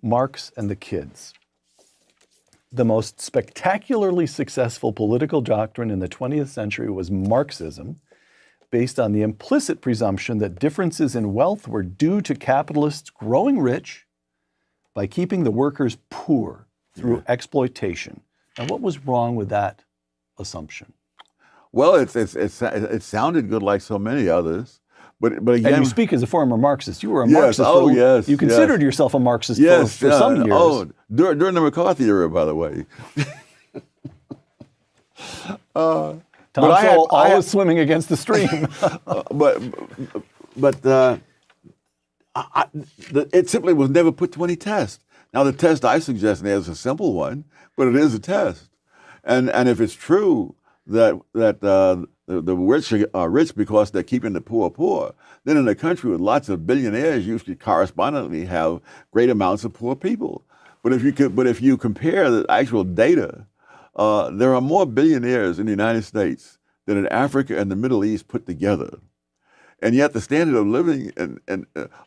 Marx and the kids. The most spectacularly successful political doctrine in the 20th century was Marxism, based on the implicit presumption that differences in wealth were due to capitalists growing rich by keeping the workers poor through exploitation. Now, what was wrong with that assumption? Well, it sounded good like so many others, but again, and you speak as a former Marxist. You were a yes, Marxist. You considered yourself a Marxist for some years. Oh, during the McCarthy era, by the way. Tom Sowell always swimming against the stream. It simply was never put to any test. Now, the test I suggest is a simple one, but it is a test. And if it's true that the rich are rich because they're keeping the poor poor, then in a country with lots of billionaires, you should correspondingly have great amounts of poor people. But if you compare the actual data, there are more billionaires in the United States than in Africa and the Middle East put together. And yet the standard of living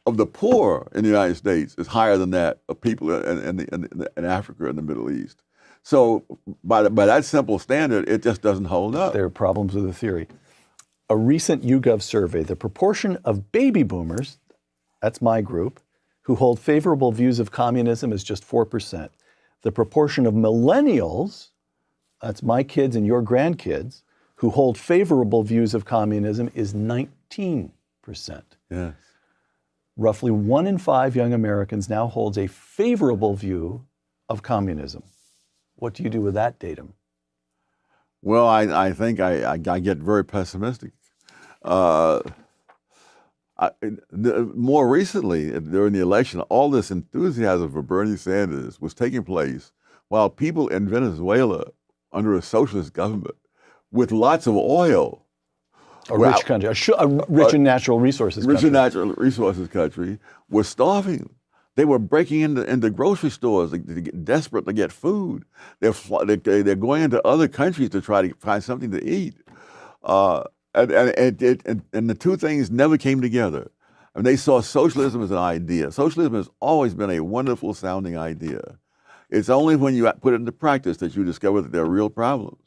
of the poor in the United States is higher than that of people in Africa and the Middle East. So by that simple standard, it just doesn't hold up. There are problems with the theory. A recent YouGov survey, the proportion of baby boomers, that's my group, who hold favorable views of communism is just 4%. The proportion of millennials, that's my kids and your grandkids, who hold favorable views of communism is 19%. Yes. Roughly 1 in 5 young Americans now holds a favorable view of communism. What do you do with that datum? Well, I think I get very pessimistic. More recently, during the election, all this enthusiasm for Bernie Sanders was taking place while people in Venezuela, under a socialist government, with lots of oil. Rich country, a rich in natural resources country. Rich in natural resources country, were starving. They were breaking into grocery stores, desperate to get food. They're going into other countries to try to find something to eat. And the two things never came together. And they saw socialism as an idea. Socialism has always been a wonderful sounding idea. It's only when you put it into practice that you discover that there are real problems.